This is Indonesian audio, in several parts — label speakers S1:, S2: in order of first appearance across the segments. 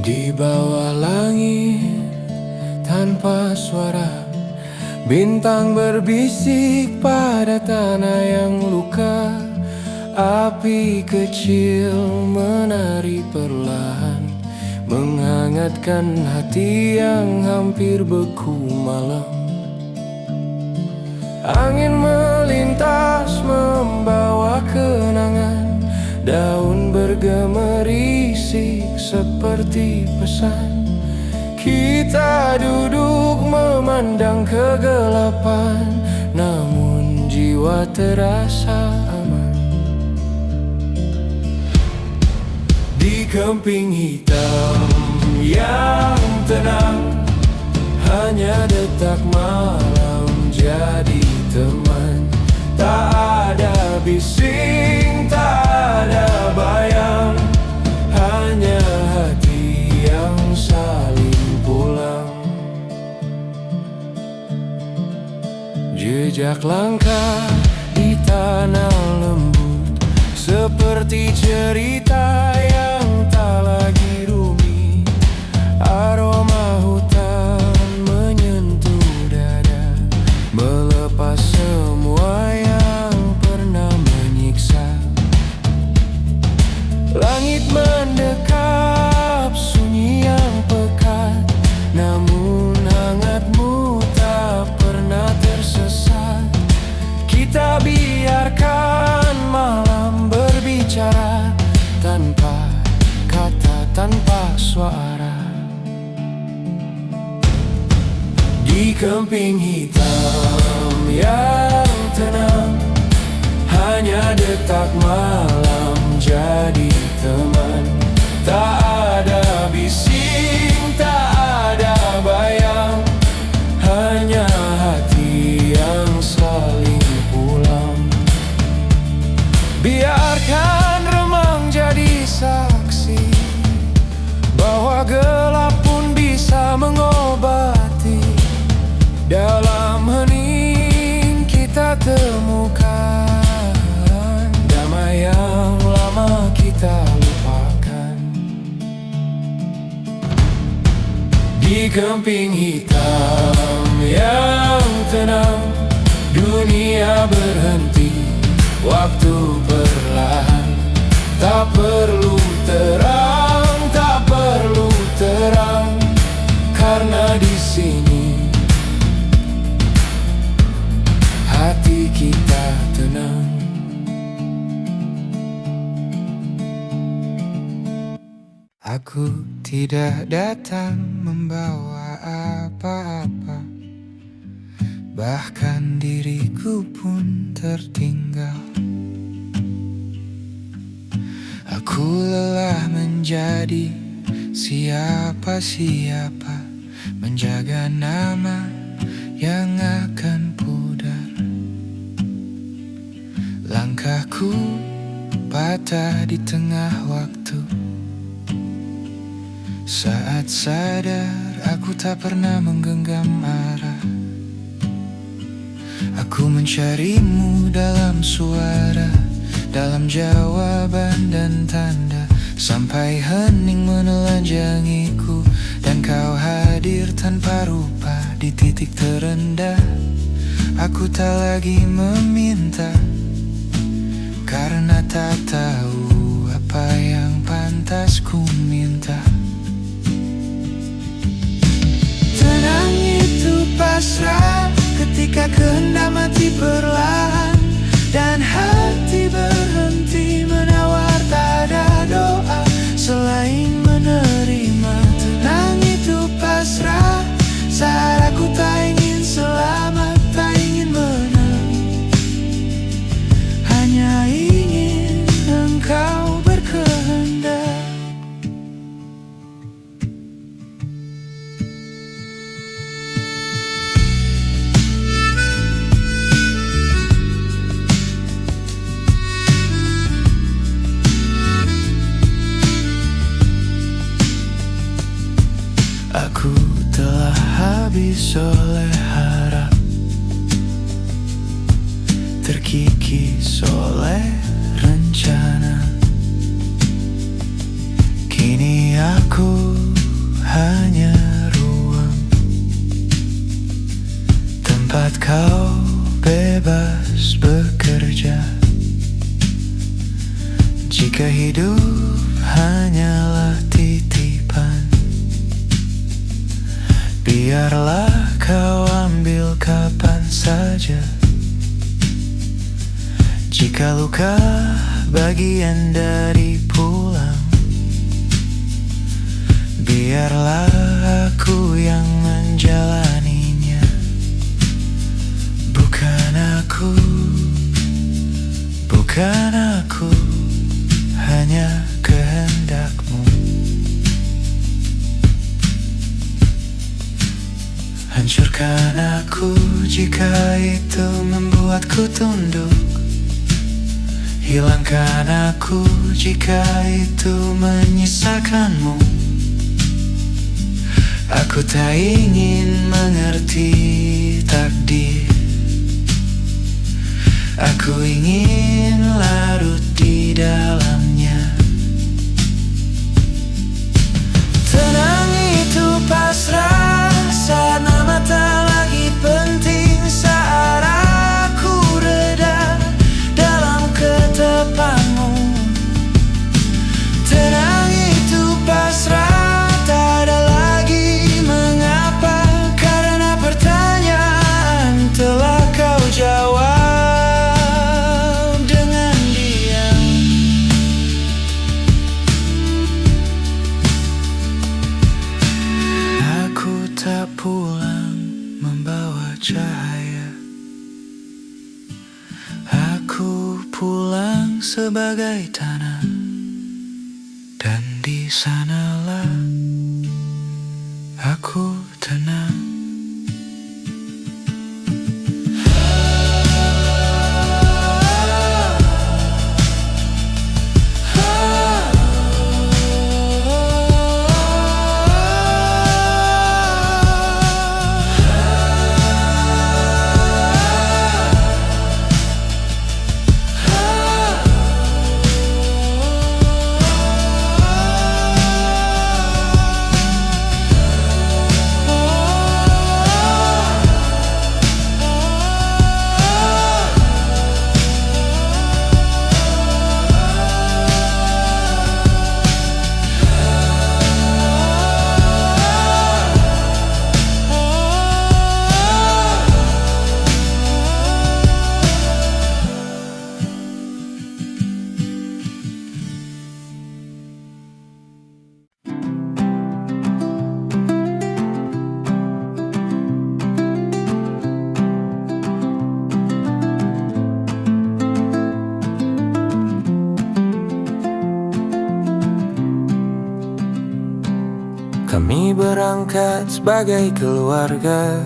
S1: Di bawah langit tanpa suara, bintang berbisik pada tanah yang luka. Api kecil menari perlahan, menghangatkan hati yang hampir beku malam. Angin melintas membawa kenangan, daun bergemerisik seperti pesan. Kita duduk memandang kegelapan, namun jiwa terasa aman. Di kemping hitam yang tenang, hanya detak malam jadi teman. Tak ada bising, tak ada bayang, hanya hati yang saling pulang. Jejak langkah di tanah lembut, seperti cerita yang tak lagi rumit. Aroma hutan menyentuh dada, melepas semua yang pernah menyiksa. Langit mendekap sunyi yang pekat, namun hangatmu tak pernah tersesat. Kita biarkan malam berbicara, tanpa kata, tanpa suara. Di kemping hitam yang tenang, hanya detak malam jadi teman. Tak ada bising, tak ada bayang, hanya hati yang saling pulang. Biarkan remang jadi saksi, bahwa gelap pun bisa mengobati. Dalam hening kita temukan damai yang lama kita lupakan. Di kemping hitam yang tenang, dunia berhenti, waktu perlahan. Tak perlu terang, tak perlu terang, karena di sini hati kita tenang. Aku tidak datang membawa apa-apa, bahkan diriku pun tertinggal. Aku lelah menjadi siapa-siapa, menjaga nama yang akan pudar. Langkahku patah di tengah waktu. Saat sadar aku tak pernah menggenggam arah. Aku mencarimu dalam suara, dalam jawaban dan tanda, sampai hening menelanjangiku, dan kau hadir tanpa rupa di titik terendah. Aku tak lagi meminta, karena tak tahu apa yang pantas ku minta. Tenang itu pasrah ketika kehendak mati perlahan, dan hati berhenti menawar. Tak ada doa selain menerima. Tenang itu pasrah saat aku tak ingin selamat, tak ingin menang, hanya ingin engkau berkehendak. Aku telah habis oleh harap, terkikis oleh rencana. Kini aku tempat kau bebas bekerja. Jika hidup hanyalah titipan, biarlah kau ambil kapan saja. Jika luka bagian dari pulang, biarlah aku yang menjalaninya. Bukan aku, hanya kehendakmu. Hancurkan aku jika itu membuatku tunduk. Hilangkan aku jika itu menyisakanmu. Aku tak ingin mengerti takdir. Aku ingin larut di dalamnya. Tenang itu pasrah saat nama tak lagi penting, saat aku reda dalam ketepanmu. Tenang itu pasrah, tak ada lagi mengapa, karena pertanyaan telah kau jawab. Tak pulang membawa cahaya. Aku pulang sebagai tanah, dan di sanalah aku tenang. Kami berangkat sebagai keluarga,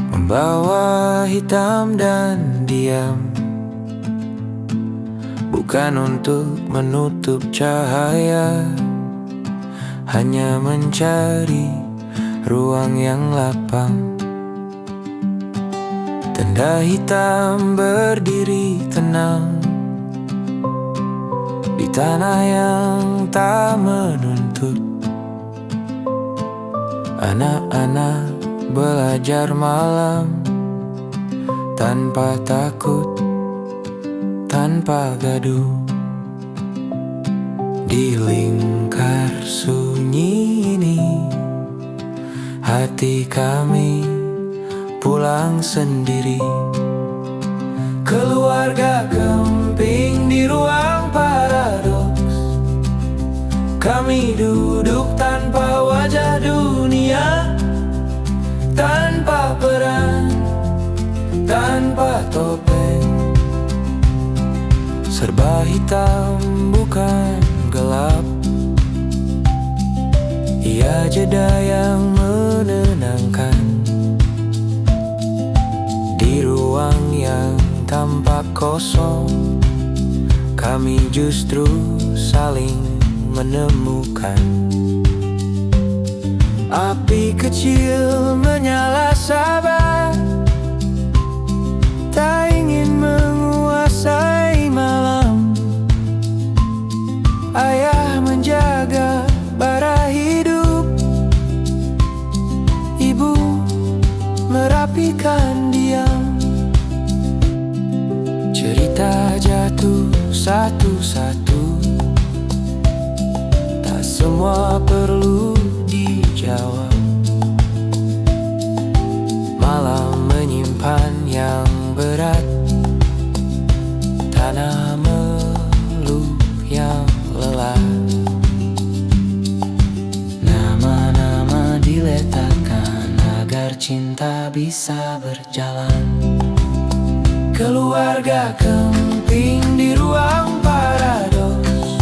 S1: membawa hitam dan diam, bukan untuk menutup cahaya, hanya mencari ruang yang lapang. Tenda hitam berdiri tenang di tanah yang tak menuntut. Anak-anak belajar malam tanpa takut, tanpa gaduh. Di lingkar sunyi ini, hati kami pulang sendiri. Keluarga kemping di ruang paradoks. Kami duduk tanpa wajah dunia, tanpa peran, tanpa topeng. Serba hitam bukan gelap, ia jeda yang menenangkan. Di ruang yang tampak kosong, kami justru saling menemukan. Api kecil menyala sabar, tak ingin menguasai malam. Ayah menjaga bara hidup, ibu Cerita jatuh satu-satu, tak semua perlu dijawab. Malam menyimpan yang berat, tanah meluk yang lelah. Nama-nama diletakkan agar cinta bisa berjalan. Keluarga kemping di ruang paradoks.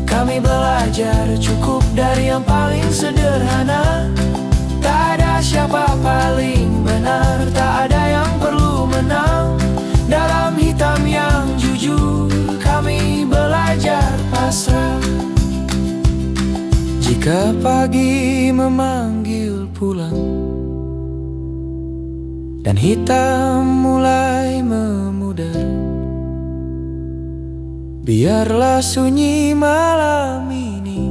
S1: Kami belajar cukup dari yang paling sederhana. Tak ada siapa paling benar, tak ada yang perlu menang. Dalam hitam yang jujur, kami belajar pasrah. Jika pagi memanggil pulang dan hitam mulai memudar, biarlah sunyi malam ini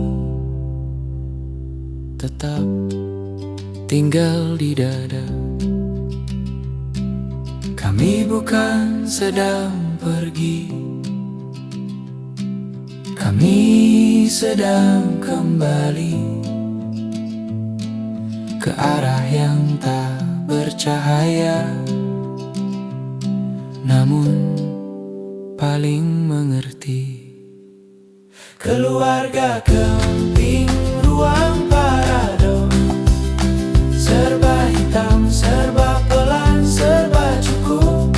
S1: tetap tinggal di dada. Kami bukan sedang pergi, kami sedang kembali ke arah yang tak bercahaya, namun paling mengerti. Keluarga kemping ruang paradoks. Serba hitam, serba pelan, serba cukup.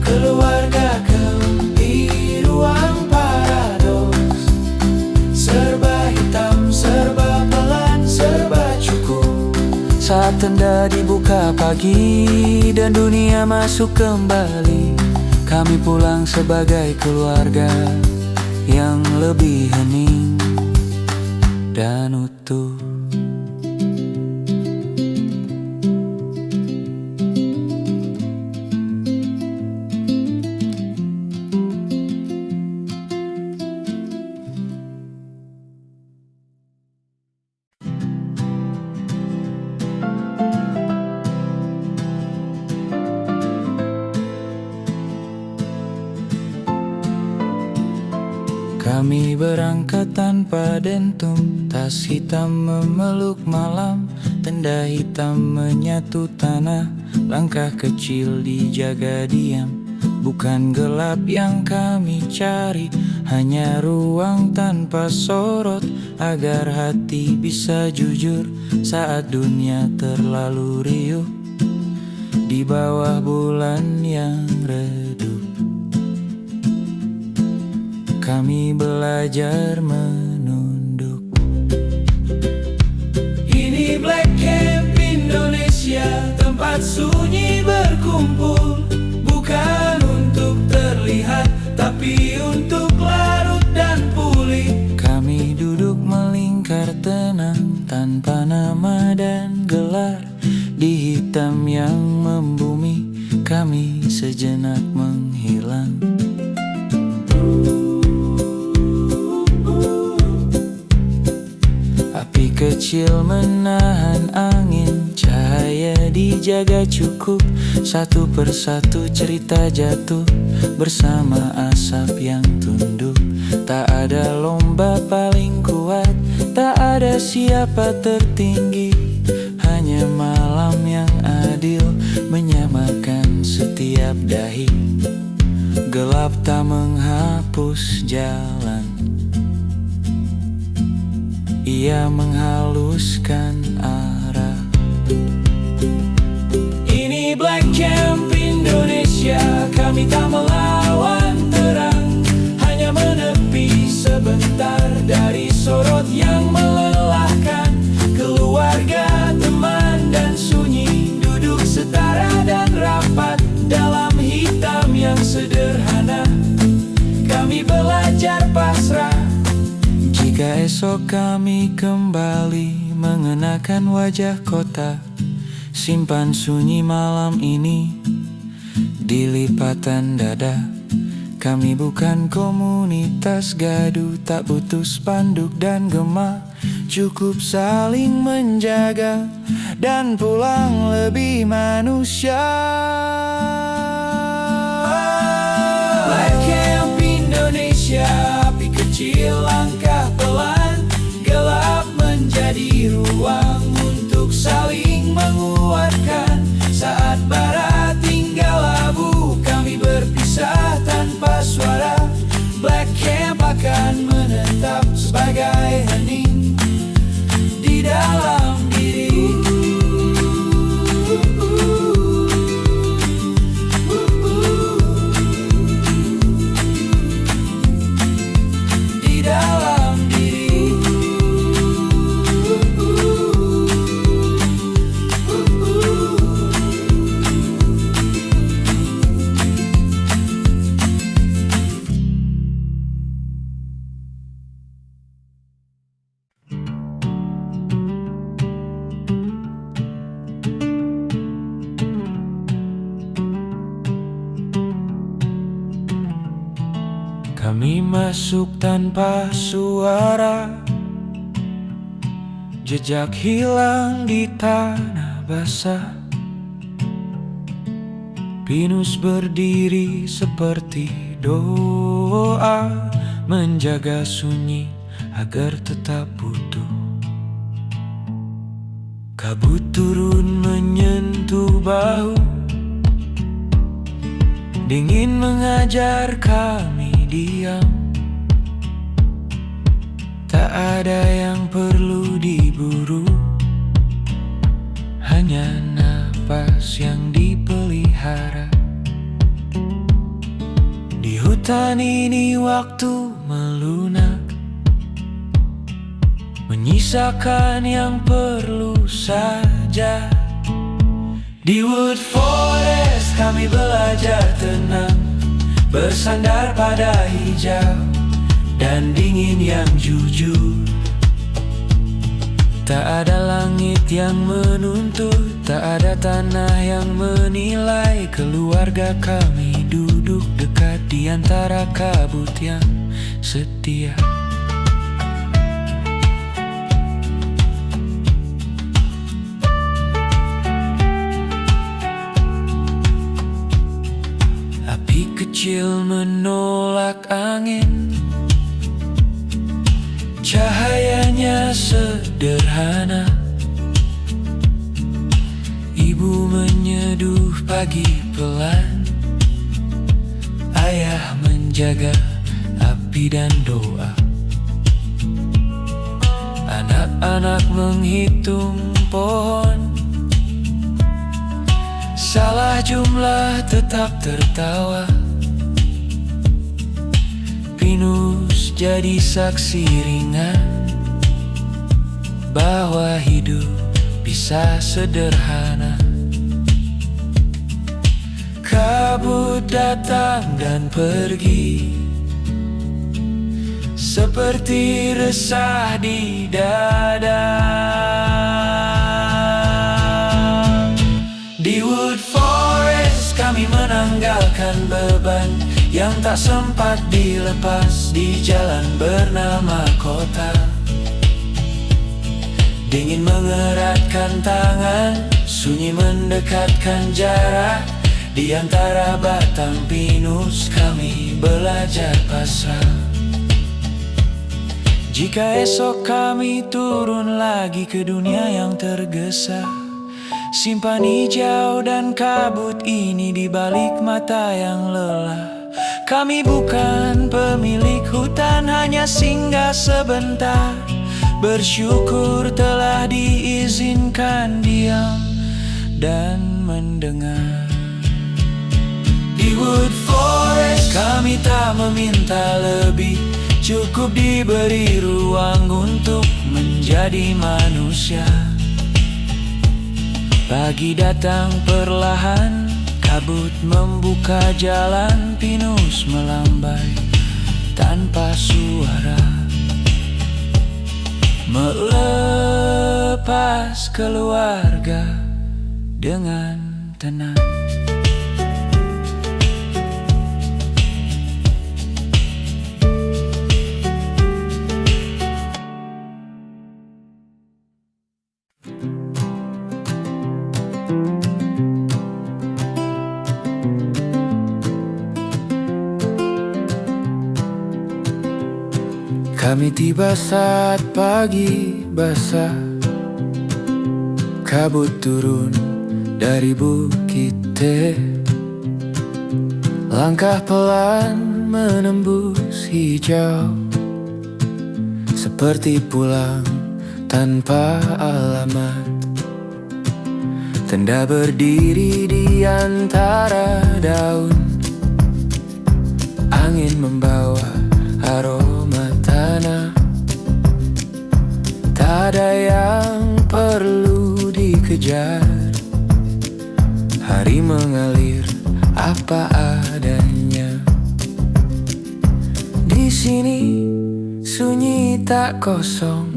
S1: Keluarga kemping ruang paradoks. Serba hitam, serba pelan, serba cukup. Saat tenda dibuka pagi dan dunia masuk kembali, kami pulang sebagai keluarga yang lebih hening dan utuh. Kami berangkat tanpa dentum, tas hitam memeluk malam, tenda hitam menyatu tanah, langkah kecil dijaga diam. Bukan gelap yang kami cari, hanya ruang tanpa sorot, agar hati bisa jujur saat dunia terlalu riuh. Di bawah bulan yang redup, kami belajar menunduk. Ini Black Camp Indonesia, tempat sunyi berkumpul. Bukan untuk terlihat, tapi untuk larut dan pulih. Kami duduk melingkar tenang, tanpa nama dan gelar. Di hitam yang membumi, kami sejenak menghilang. Api kecil menahan angin, cahaya dijaga cukup. Satu persatu cerita jatuh bersama asap yang tunduk. Tak ada lomba paling kuat, tak ada siapa tertinggi. Hanya malam yang adil menyamakan setiap dahi. Gelap tak menghapus jalan, ia menghaluskan arah. Ini Black Camp Indonesia, kami tak melawan terang, hanya menepi sebentar dari sorot yang melelahkan. Keluarga, teman, dan sunyi duduk setara dan rapat dalam hitam yang sederhana. Kami belajar pasrah. Jika esok kami kembali mengenakan wajah kota, simpan sunyi malam ini di lipatan dada. Kami bukan komunitas gaduh, tak butuh spanduk dan gema. Cukup saling menjaga dan pulang lebih manusia. menguatkan. Saat bara tinggal abu, kami berpisah tanpa suara. Black Camp akan menetap sebagai hening di dalam diri. Di dalam diri. Kami masuk tanpa suara, jejak hilang di tanah basah. Pinus berdiri seperti doa, menjaga sunyi agar tetap utuh. Kabut turun menyentuh bahu, dingin mengajar kami diam. Tak ada yang perlu diburu, hanya nafas yang dipelihara. Di hutan ini waktu melunak, menyisakan yang perlu saja. Di Wood Forest kami belajar tenang, bersandar pada hijau dan dingin yang jujur. Tak ada langit yang menuntut, tak ada tanah yang menilai. Keluarga kami duduk dekat di antara kabut yang setia. Api kecil menolak angin, cahayanya sederhana. Ibu menyeduh pagi pelan, ayah menjaga api dan doa. Anak-anak menghitung pohon, salah jumlah tetap tertawa. Pinus jadi saksi ringan bahwa hidup bisa sederhana. Kabut datang dan pergi, seperti resah di dada. Di Wood Forest kami menanggalkan beban yang tak sempat dilepas di jalan bernama kota. Dingin mengeratkan tangan, sunyi mendekatkan jarak. Di antara batang pinus kami belajar pasrah. Jika esok kami turun lagi ke dunia yang tergesa, simpan hijau dan kabut ini di balik mata yang lelah. Kami bukan pemilik hutan, hanya singgah sebentar. Bersyukur telah diizinkan diam dan mendengar. Di Wood Forest kami tak meminta lebih, cukup diberi ruang untuk menjadi manusia. Pagi datang perlahan, kabut membuka jalan. Pinus melambai tanpa suara, melepas keluarga dengan tenang. Kami tiba saat pagi basah, kabut turun dari bukit teh. Langkah pelan menembus hijau, seperti pulang tanpa alamat. Tenda berdiri di antara daun, angin membawa aroma tanah. Tak ada yang perlu dikejar, hari mengalir apa adanya. Di sini sunyi tak kosong,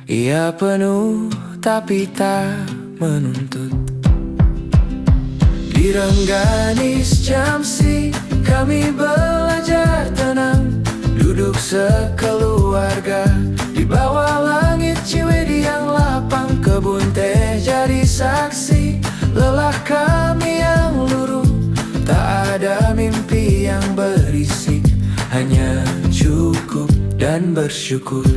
S1: ia penuh tapi tak menuntut. Di Rengganis Jamsi kami belajar tenang, duduk sekeluarga di bawah langit Ciwidey yang lapang. Kebun teh jadi saksi lelah kami yang luruh. Tak ada mimpi yang berisik, hanya cukup dan bersyukur.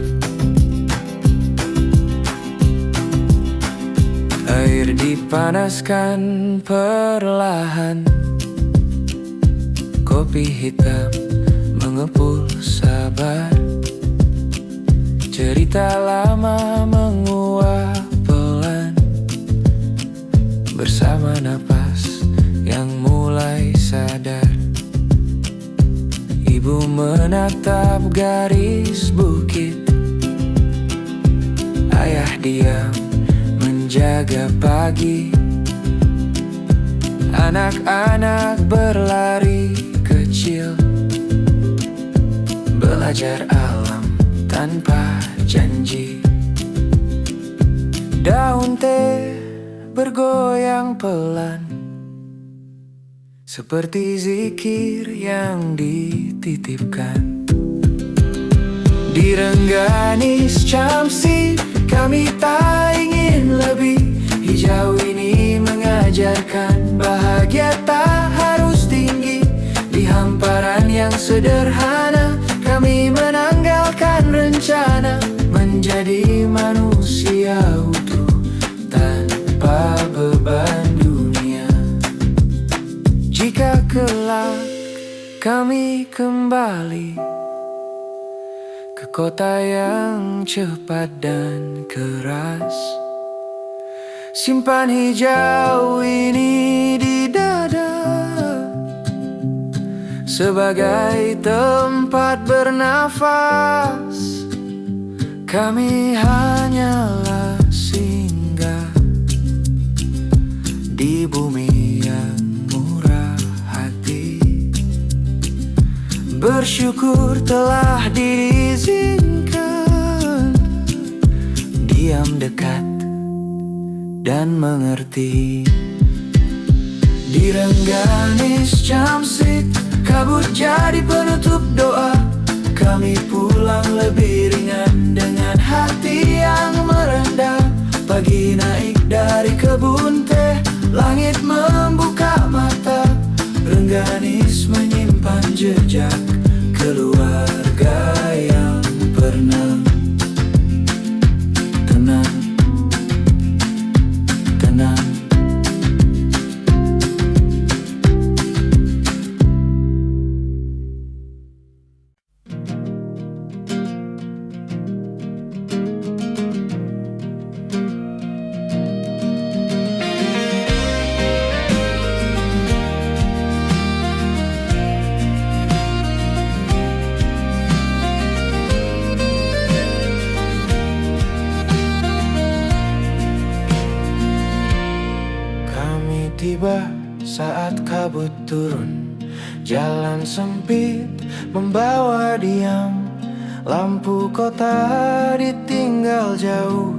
S1: Air dipanaskan perlahan, kopi hitam mengepul sabar. Cerita lama menguap pelan, bersama napas yang mulai sadar. Ibu menatap garis bukit, ayah diam menjaga pagi. Anak-anak berlari kecil, belajar alam tanpa janji. Daun teh bergoyang pelan, seperti zikir yang dititipkan. Di Rengganis Jamsi kami tak ingin lebih, hijau ini mengajarkan bahagia tak harus tinggi. Di hamparan yang sederhana kami menanggalkan rencana, menjadi manusia utuh tanpa beban dunia. Jika kelak kami kembali ke kota yang cepat dan keras, simpan hijau ini di dada sebagai tempat bernafas. Kami hanyalah singgah di bumi yang murah hati, bersyukur telah diizinkan diam dekat dan mengerti. Di Rengganis Jamsi kabut jadi penutup doa, kami pulang lebih ringan dengan hati yang merendah. Pagi naik dari kebun teh, langit membuka mata. Rengganis menyimpan jejak keluarga yang pernah tenang, tenang. Tiba saat kabut turun, jalan sempit membawa diam. Lampu kota ditinggal jauh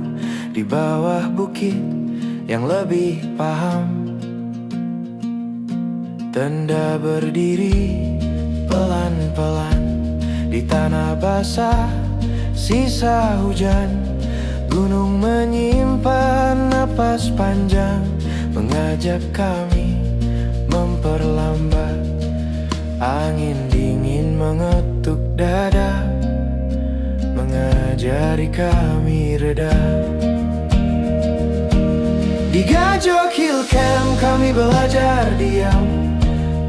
S1: di bawah bukit yang lebih paham. Tenda berdiri pelan-pelan di tanah basah sisa hujan. Gunung menyimpan napas panjang, mengajak kami memperlambat. Angin dingin mengetuk dada, mengajari kami reda.
S2: Di Gajok Hill Camp kami belajar diam,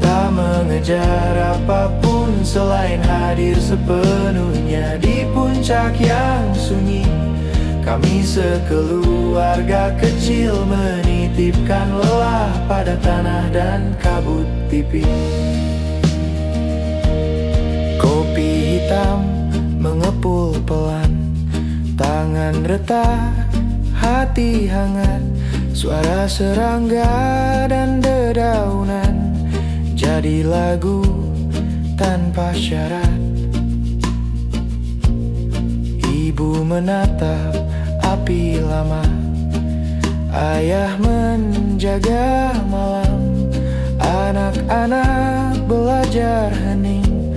S2: tak mengejar apapun selain hadir sepenuhnya di puncak yang sunyi. Kami sekeluarga kecil menitipkan lelah pada tanah dan kabut tipis. Kopi hitam mengepul pelan, tangan retak, hati hangat. Suara serangga dan dedaunan jadi lagu tanpa syarat. Ibu menatap api lama, ayah menjaga malam. Anak-anak belajar hening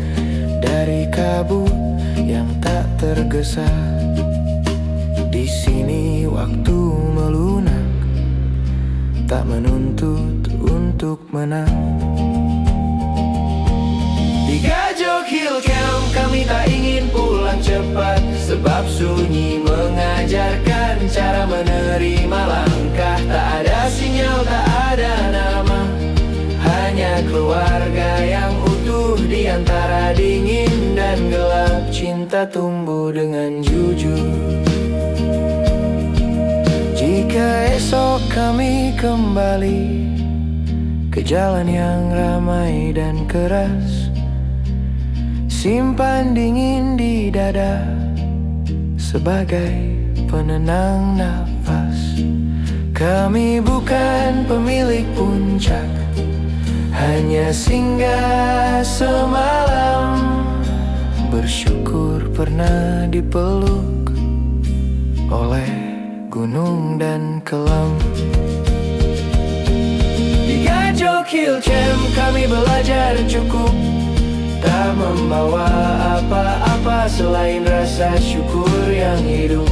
S2: dari kabut yang tak tergesa. Di sini waktu melunak, tak menuntut untuk menang. Di Gajok Hill Camp kami tak ingin pulang cepat, sebab sunyi mengajarkan cara menerima langkah. Tak ada sinyal, tak ada nama, hanya keluarga yang utuh di antara dingin dan gelap. Cinta tumbuh dengan jujur. Jika esok kami kembali ke jalan yang ramai dan keras, simpan dingin di dada sebagai penenang nafas. Kami bukan pemilik puncak, hanya singgah semalam. Bersyukur pernah dipeluk oleh gunung dan kelam. Di Gajok Hill Camp kami belajar cukup, tak membawa apa-apa selain rasa syukur yang hidup.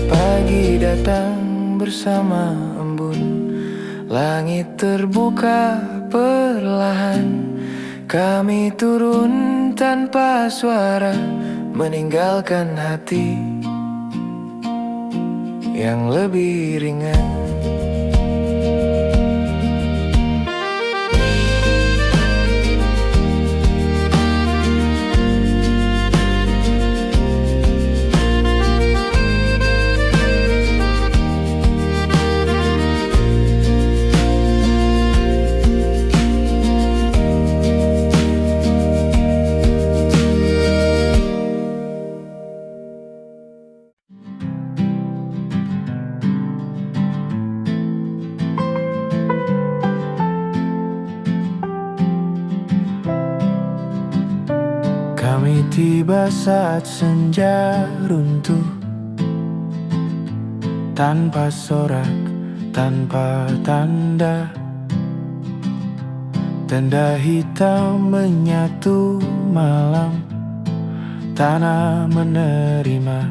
S2: Pagi datang bersama embun, langit terbuka perlahan. Kami turun tanpa suara, meninggalkan hati yang lebih ringan. Kami tiba saat senja runtuh, tanpa sorak, tanpa tanda. Tenda hitam menyatu malam, tanah menerima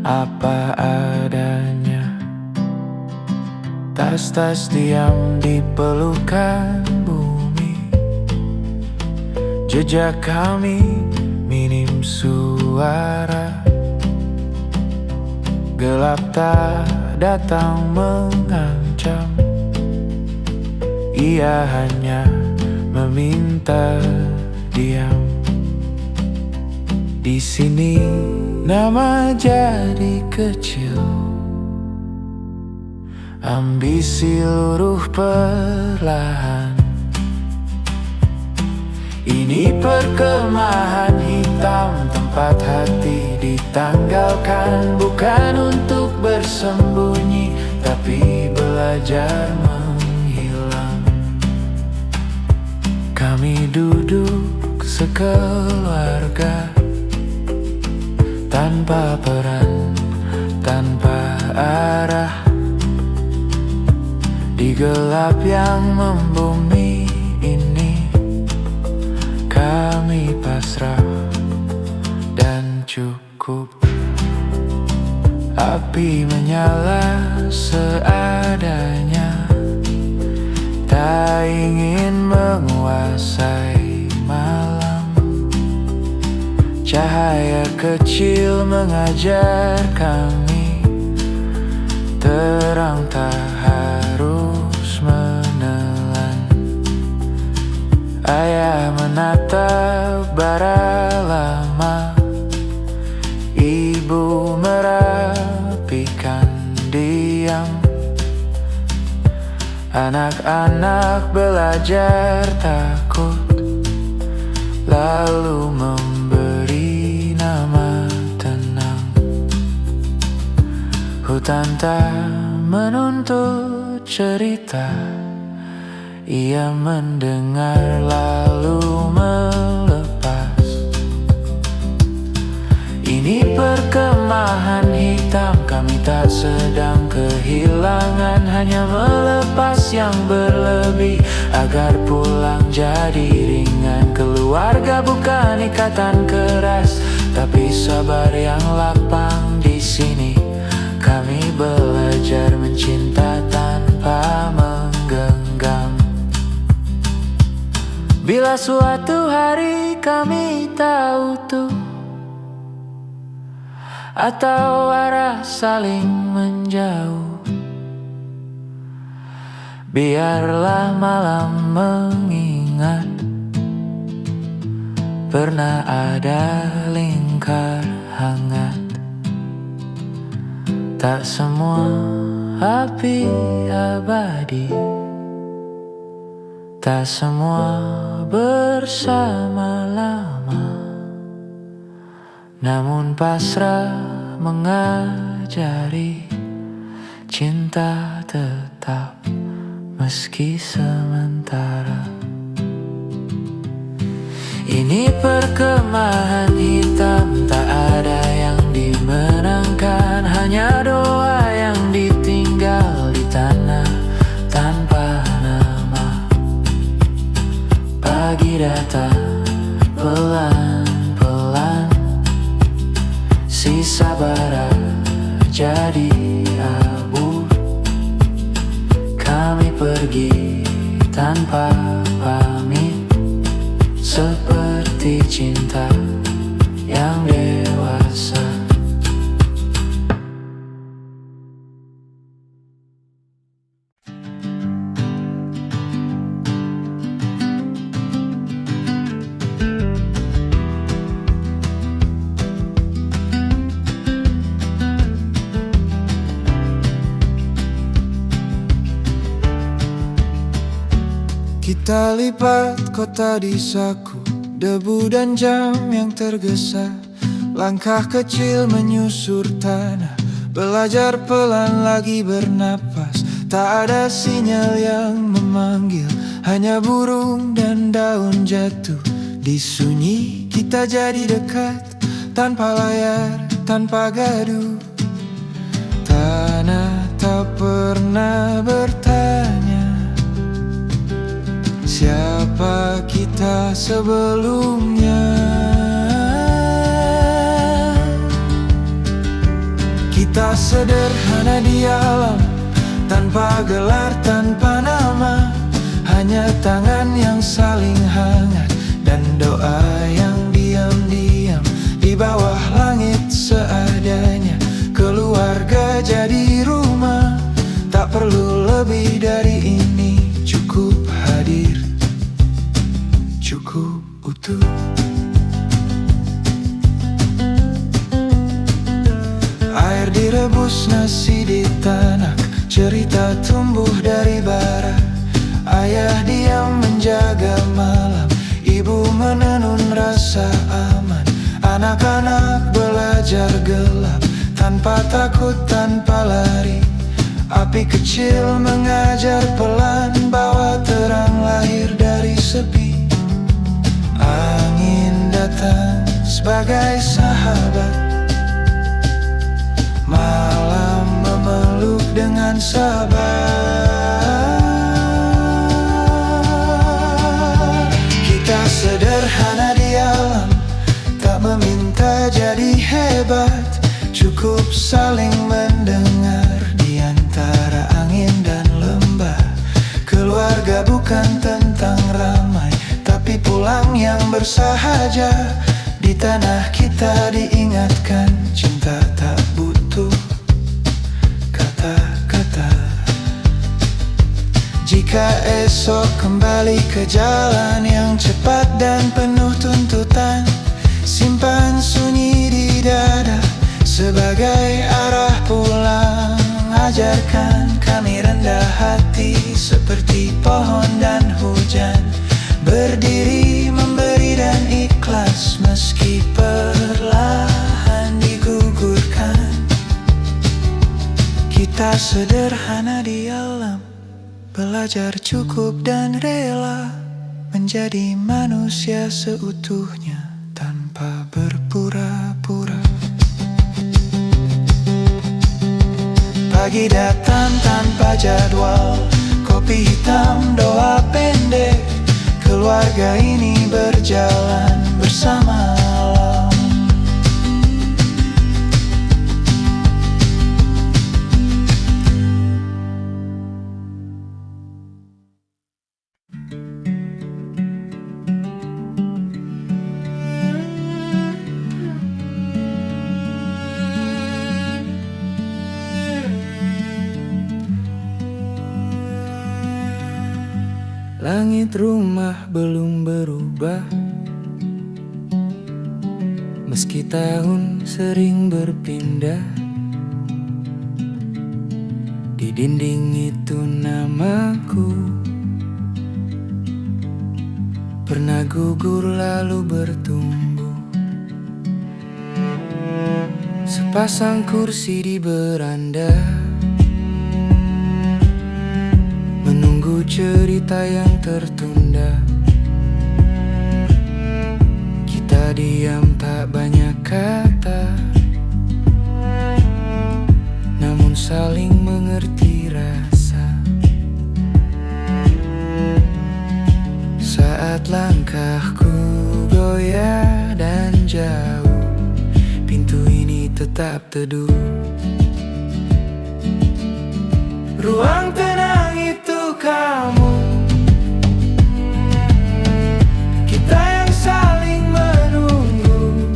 S2: apa adanya. Tas-tas diam di pelukan bumi, jejak kami minim suara. Gelap tak datang mengancam, ia hanya meminta diam. Di sini nama jadi kecil, ambisi luruh perlahan. Ini perkemahan hitam, tempat hati ditanggalkan. Bukan untuk bersembunyi, tapi belajar menghilang. Kami duduk sekeluarga, tanpa peran, tanpa arah. Di gelap yang membumi ini, kami pasrah dan cukup. Api menyala seadanya, tak ingin menguasai malam. Cahaya
S1: kecil mengajar kami, terang tak harus menelan. Ayah menatap bara lama, ibu merapikan diam. Anak-anak belajar takut, lalu memberi nama tenang. Hutan tak menuntut cerita, ia mendengar lalu melepas. Ini perkemahan hitam, kami tak sedang kehilangan, hanya melepas yang berlebih agar pulang jadi ringan. Keluarga bukan ikatan keras, tapi sabar yang lapang. Di sini kami belajar mencinta tanpa menggenggam. Bila suatu hari kami tak utuh atau arah saling menjauh, biarlah malam mengingat pernah ada lingkar hangat. Tak semua api abadi, tak semua bersama lama, namun pasrah mengajari cinta tetap meski sementara. Ini perkemahan hitam, tak ada yang dimenangkan, hanya doa yang ditinggal di tanah tanpa nama. Pagi datang pelan-pelan, sisa bara jadi abu. Kami pergi tanpa pamit, seperti cinta yang dewasa. Kita lipat kota di saku, debu dan jam yang tergesa. Langkah kecil menyusur tanah, belajar pelan lagi bernapas. Tak ada sinyal yang memanggil, hanya burung dan daun jatuh. Di sunyi kita jadi dekat, tanpa layar, tanpa gaduh. Tanah tak pernah bertanya siapa kita sebelumnya. Kita sederhana di alam, tanpa gelar, tanpa nama, hanya tangan yang saling hangat dan doa yang diam-diam di bawah langit seadanya. Keluarga jadi rumah, tak perlu lebih dari ini. Cukup hadir, cukup utuh. Air direbus, nasi ditanak, cerita tumbuh dari bara. Ayah diam menjaga malam, ibu menenun rasa aman. Anak-anak belajar gelap, tanpa takut, tanpa lari. Api kecil mengajar pelan, bawa terang lahir dari sepi. Angin datang sebagai sahabat, malam memeluk dengan sabar. Kita sederhana di alam, tak meminta jadi hebat, cukup saling mendengar di antara angin dan lembah. Keluarga bukan tentang ramai, tapi pulang yang bersahaja. Di
S3: tanah kita diingatkan, cinta tak butuh kata-kata. Jika esok kembali ke jalan yang cepat dan penuh tuntutan, simpan sunyi di dada sebagai arah pulang. Ajarkan kami rendah hati seperti pohon dan hujan, berdiri, memberi dan ikhlas meski perlahan digugurkan. Kita sederhana di alam, belajar cukup dan rela menjadi manusia seutuhnya tanpa berpura-pura. Pagi datang tanpa jadwal, kopi hitam, doa pendek, keluarga ini berjalan bersama alam.
S1: Langit rumah belum berubah, meski tahun sering berpindah. Di dinding itu namaku pernah gugur lalu bertumbuh. Sepasang kursi di beranda, menunggu cerita yang tertunda. Kita diam tak banyak kata, namun saling mengerti rasa. Saat langkahku goyah dan jauh, pintu ini tetap teduh. Ruang tenang itu kamu, kita yang saling menunggu,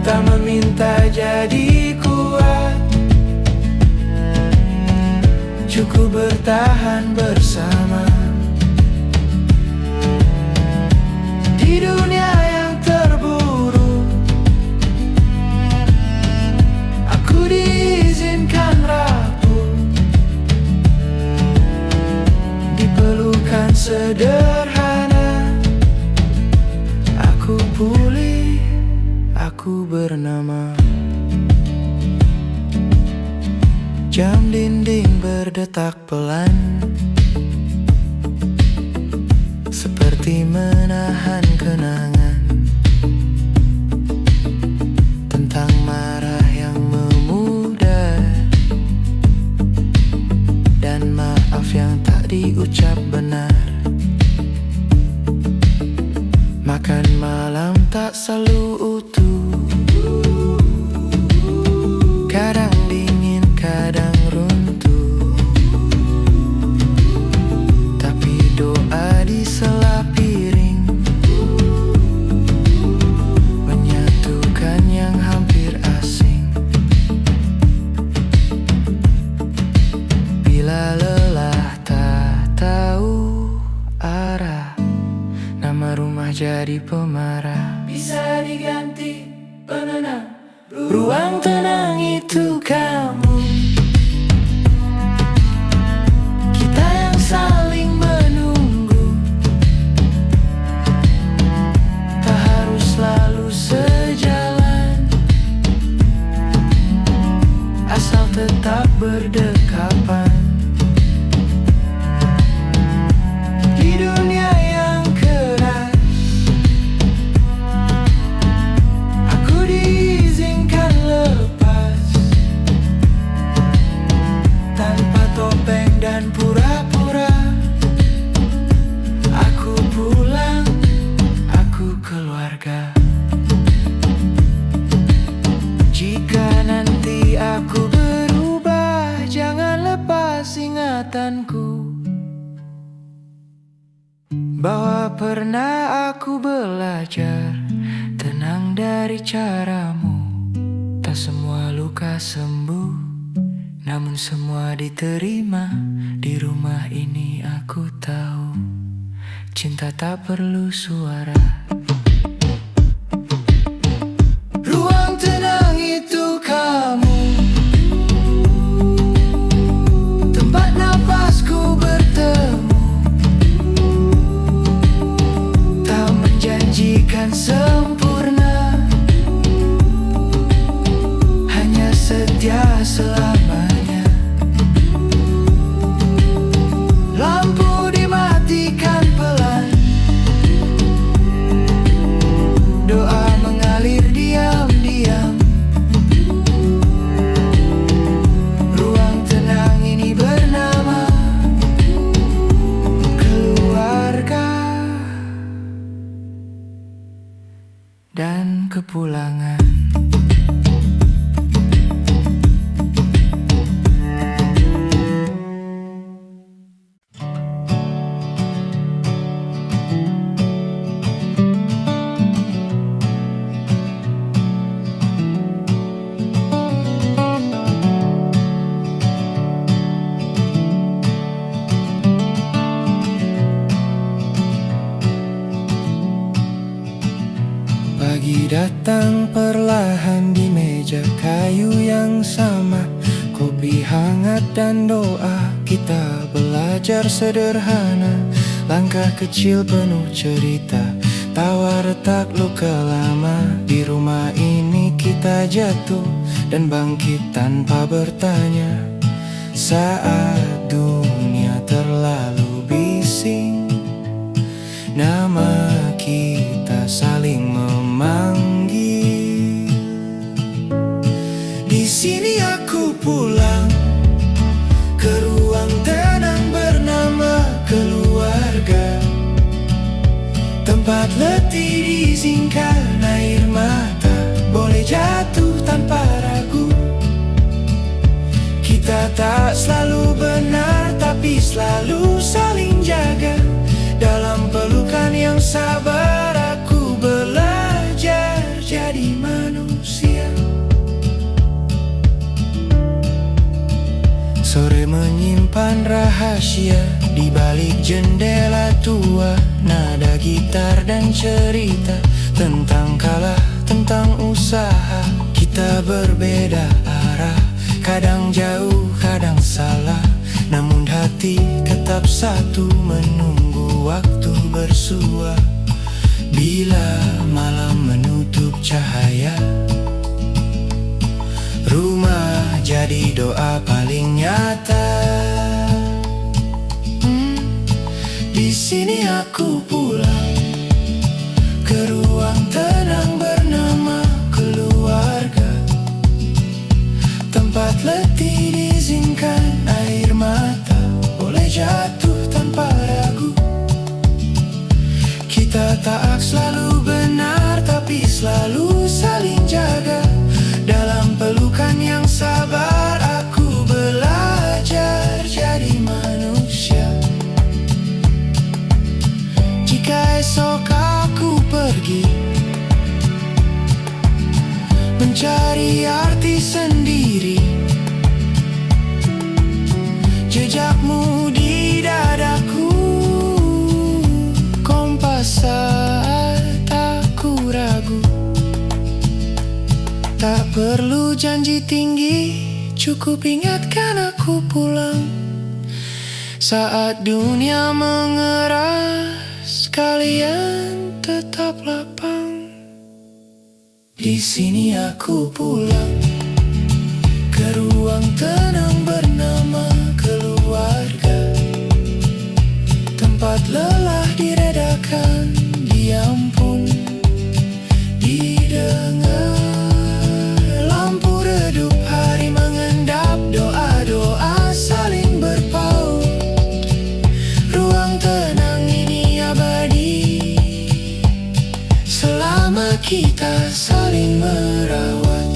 S1: tak meminta jadi kuat, cukup bertahan bersama. Di dunia yang terburuk, aku diizinkan rapuh, dipelukan sederhana. Aku pulih, aku bernama. Jam dinding berdetak pelan, seperti menahan kenangan tentang marah yang memudar dan maaf yang tak diucap benar. Makan malam tak selalu utuh, kadang dingin, kadang runtuh, tapi doa di sela piring menyatukan yang hampir asing. Bila lelah tak tahu arah, nama rumah jadi pemarah. Bisa diganti penenang, ruang tenang itu kamu, kita yang saling menunggu, tak harus selalu sejalan, asal tetap berdekapan. Di dunia yang keras, aku diizinkan lepas, tanpa topeng dan pura-pura. Aku pulang, aku keluarga. Jika nanti aku berubah, jangan lepas ingatanku. bahwa pernah aku belajar tenang dari caramu. Tak semua luka sembuh, namun semua diterima. Di rumah ini aku tahu cinta tak perlu suara. Ruang tenang itu kamu, tempat nafasku bertemu. Tak menjanjikan sempurna, hanya setia selamanya. Lampu dimatikan pelan, doa mengalir diam-diam. Ruang tenang ini bernama keluarga dan kepulangan. Pagi datang perlahan di meja kayu yang sama. Kopi hangat dan doa, kita belajar sederhana. Langkah kecil penuh cerita, tawa retak luka lama. Di rumah ini kita jatuh dan bangkit tanpa bertanya. Saat dunia terlalu bising, nama kita saling memanggil. Di sini aku pulang ke ruang tenang bernama keluarga, tempat letih diizinkan air mata boleh jatuh tanpa ragu. Kita tak selalu benar, tapi selalu saling jaga. Dalam pelukan yang sabar aku belajar jadi manusia. Sore menyimpan rahasia di balik jendela tua. Nada gitar dan cerita tentang kalah, tentang usaha. Kita berbeda arah, kadang jauh, kadang salah. Namun hati tetap satu, menunggu waktu bersua. Bila malam menutup cahaya, rumah jadi doa paling nyata. Di sini aku pulang ke ruang tenang bernama keluarga, tempat letih diizinkan air mata boleh jatuh tanpa ragu. Kita tak selalu benar, tapi selalu saling jaga. Dalam pelukan yang sabar aku belajar jadi manusia. Jika esok aku pergi mencari arti sendiri, jejakmu di dadaku, kompas saat aku ragu. Tak perlu janji tinggi, cukup ingatkan aku pulang. Saat dunia mengeras, kalian tetap lapang. Di sini aku pulang ke ruang tenang bernama keluarga, tempat lelah diredakan, diam pun didengar. Lampu redup, hari mengendap, doa-doa saling berpaut. Ruang tenang ini abadi selama kita saling merawat.